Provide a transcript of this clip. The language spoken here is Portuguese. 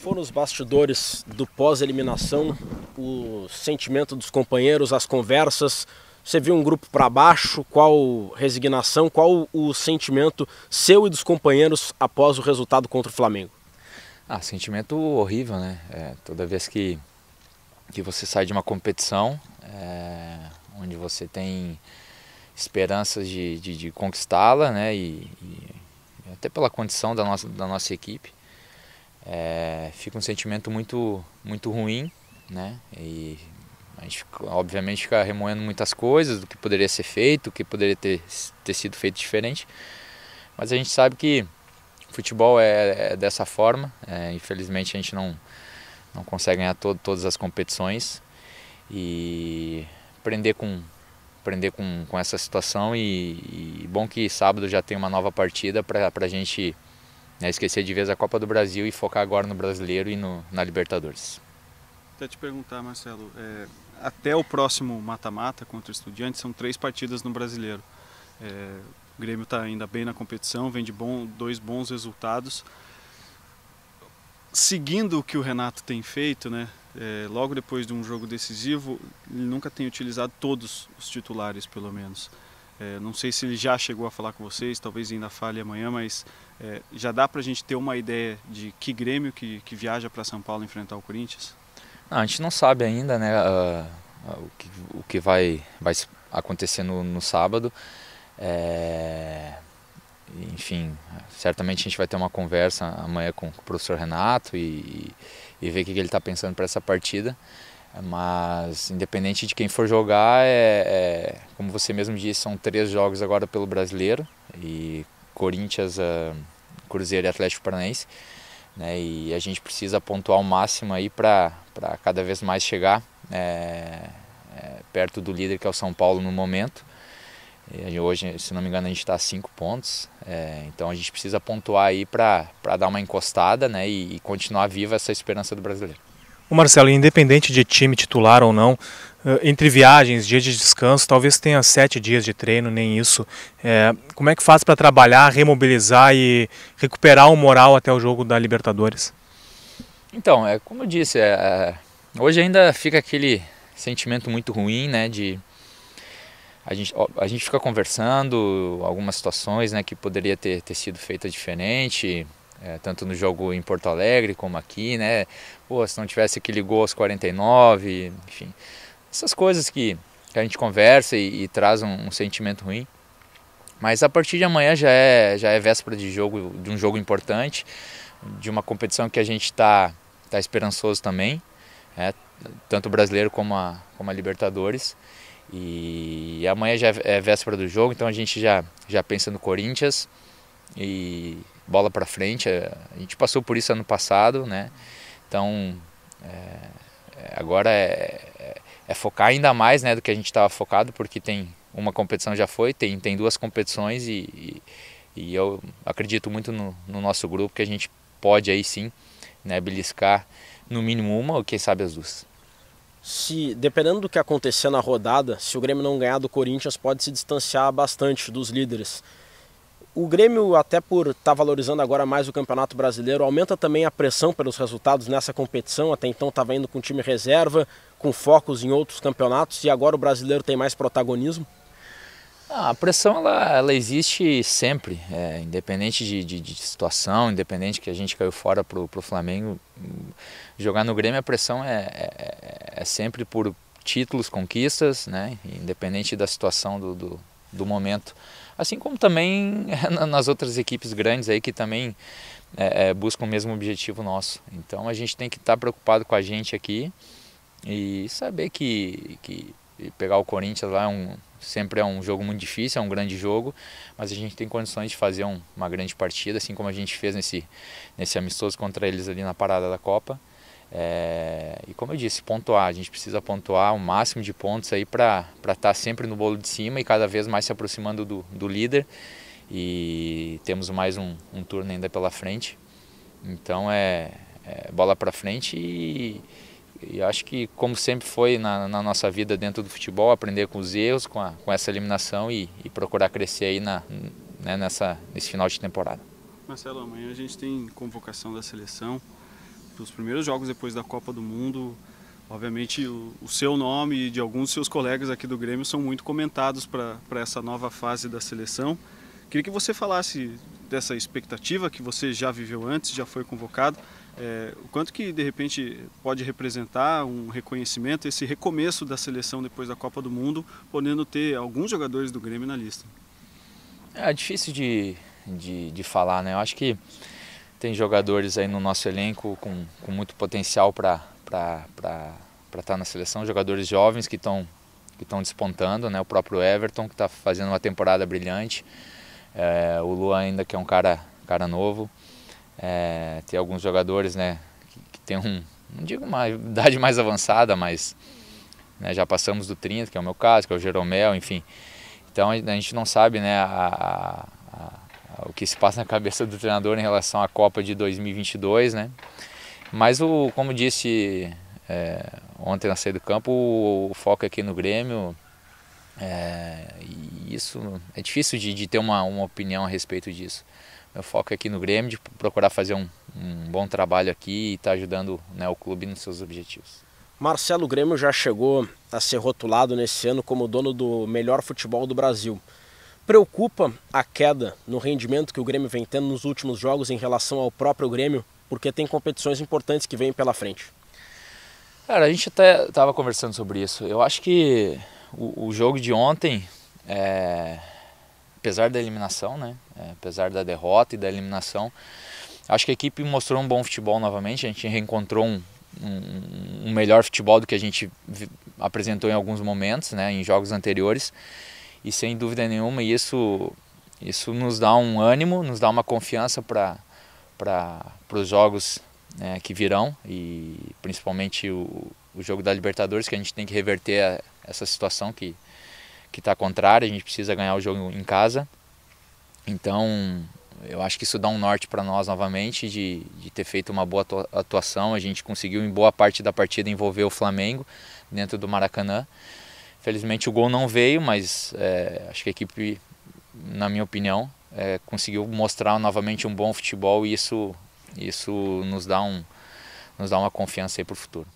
foram os bastidores do pós-eliminação, o sentimento dos companheiros, as conversas? Você viu um grupo para baixo? Qual resignação? Qual o sentimento seu e dos companheiros após o resultado contra o Flamengo? Sentimento horrível, né? Toda vez que você sai de uma competição, onde você tem esperanças de conquistá-la, né? E até pela condição da nossa equipe, fica um sentimento muito ruim, né? E a gente obviamente fica remoendo muitas coisas do que poderia ser feito, o que poderia ter sido feito diferente, mas a gente sabe que futebol é dessa forma. Infelizmente a gente não consegue ganhar todas as competições, e aprender com essa situação, e bom que sábado já tem uma nova partida para a gente, né, esquecer de vez a Copa do Brasil e focar agora no Brasileiro e na Libertadores. Até te perguntar, Marcelo, até o próximo mata-mata contra o Estudiantes são 3 partidas no Brasileiro. O Grêmio está ainda bem na competição, vem de 2 bons resultados. Seguindo o que o Renato tem feito, né, logo depois de um jogo decisivo, ele nunca tem utilizado todos os titulares, pelo menos. Não sei se ele já chegou a falar com vocês, talvez ainda fale amanhã, mas já dá para a gente ter uma ideia de que Grêmio que viaja para São Paulo enfrentar o Corinthians? A gente não sabe ainda, né, o que vai acontecer no sábado. Enfim, certamente a gente vai ter uma conversa amanhã com o professor Renato e ver o que ele está pensando para essa partida. Mas independente de quem for jogar, como você mesmo disse, são 3 jogos agora pelo Brasileiro, e Corinthians, Cruzeiro e Atlético Paranaense, né, e a gente precisa pontuar o máximo aí para cada vez mais chegar perto do líder, que é o São Paulo no momento. E hoje, se não me engano, a gente está a 5 pontos, então a gente precisa pontuar aí para dar uma encostada, né, e continuar viva essa esperança do brasileiro. O Marcelo, independente de time titular ou não, entre viagens, dias de descanso, talvez tenha 7 dias de treino, nem isso. Como é que faz para trabalhar, remobilizar e recuperar o moral até o jogo da Libertadores? Então, como eu disse, hoje ainda fica aquele sentimento muito ruim, né, a gente fica conversando algumas situações, né, que poderia ter sido feita diferente, tanto no jogo em Porto Alegre como aqui, né? Se não tivesse aquele gol aos 49, enfim, essas coisas que a gente conversa e traz um sentimento ruim. Mas a partir de amanhã já é véspera de um jogo importante, de uma competição que a gente está esperançoso também, tanto o Brasileiro como a Libertadores. E amanhã já é véspera do jogo, então a gente já pensa no Corinthians e bola para frente. A gente passou por isso ano passado, né? Então agora é focar ainda mais, né, do que a gente estava focado, porque tem uma competição, já foi, tem 2 competições, e eu acredito muito no nosso grupo, que a gente pode aí sim, né, beliscar no mínimo uma ou quem sabe as 2. Dependendo do que acontecer na rodada, se o Grêmio não ganhar do Corinthians, pode se distanciar bastante dos líderes. O Grêmio, até por estar valorizando agora mais o Campeonato Brasileiro, aumenta também a pressão pelos resultados nessa competição. Até então estava indo com time reserva, com focos em outros campeonatos, e agora o Brasileiro tem mais protagonismo? A pressão ela existe sempre, independente de situação, independente que a gente caiu fora pro Flamengo. Jogar no Grêmio, a pressão é sempre por títulos, conquistas, né, independente da situação do momento. Assim como também nas outras equipes grandes aí, que também buscam o mesmo objetivo nosso. Então a gente tem que estar preocupado com a gente aqui e saber que pegar o Corinthians lá sempre é um jogo muito difícil, é um grande jogo, mas a gente tem condições de fazer uma grande partida, assim como a gente fez nesse amistoso contra eles ali na parada da Copa. E como eu disse, pontuar, a gente precisa pontuar o máximo de pontos aí para estar sempre no bolo de cima e cada vez mais se aproximando do líder, e temos mais um turno ainda pela frente, então bola para frente, e acho que, como sempre foi na nossa vida dentro do futebol, aprender com os erros, com essa eliminação, e procurar crescer aí nesse final de temporada. Marcelo, amanhã a gente tem convocação da seleção dos primeiros jogos depois da Copa do Mundo, obviamente o seu nome e de alguns dos seus colegas aqui do Grêmio são muito comentados para essa nova fase da seleção. Queria que você falasse dessa expectativa que você já viveu antes, já foi convocado, o quanto que de repente pode representar um reconhecimento, esse recomeço da seleção depois da Copa do Mundo, podendo ter alguns jogadores do Grêmio na lista. É difícil de falar, né? Eu acho que tem jogadores aí no nosso elenco com muito potencial para estar na seleção, jogadores jovens que estão despontando, né? O próprio Everton, que está fazendo uma temporada brilhante, o Luan ainda, que é um cara novo, tem alguns jogadores, né, que tem não digo uma idade mais avançada, mas, né, já passamos do 30, que é o meu caso, que é o Jeromel, enfim. Então a gente não sabe, né, o que se passa na cabeça do treinador em relação à Copa de 2022, né? Mas como disse ontem na saída do campo, o foco aqui no Grêmio, e isso é difícil de ter uma opinião a respeito disso. Meu foco é aqui no Grêmio, de procurar fazer um bom trabalho aqui e estar ajudando, né, o clube nos seus objetivos. Marcelo, o Grêmio já chegou a ser rotulado nesse ano como dono do melhor futebol do Brasil. Preocupa a queda no rendimento que o Grêmio vem tendo nos últimos jogos em relação ao próprio Grêmio, porque tem competições importantes que vêm pela frente? Cara, a gente até estava conversando sobre isso. Eu acho que o jogo de ontem, apesar da eliminação, né, apesar da derrota e da eliminação, acho que a equipe mostrou um bom futebol novamente. A gente reencontrou um melhor futebol do que a gente apresentou em alguns momentos, né, em jogos anteriores, e sem dúvida nenhuma isso nos dá um ânimo, nos dá uma confiança para os jogos, né, que virão, e principalmente o jogo da Libertadores, que a gente tem que reverter essa situação que está contrária. A gente precisa ganhar o jogo em casa. Então eu acho que isso dá um norte para nós novamente, de ter feito uma boa atuação. A gente conseguiu em boa parte da partida envolver o Flamengo dentro do Maracanã. Felizmente o gol não veio, mas acho que a equipe, na minha opinião, conseguiu mostrar novamente um bom futebol, e isso nos dá uma confiança aí para o futuro.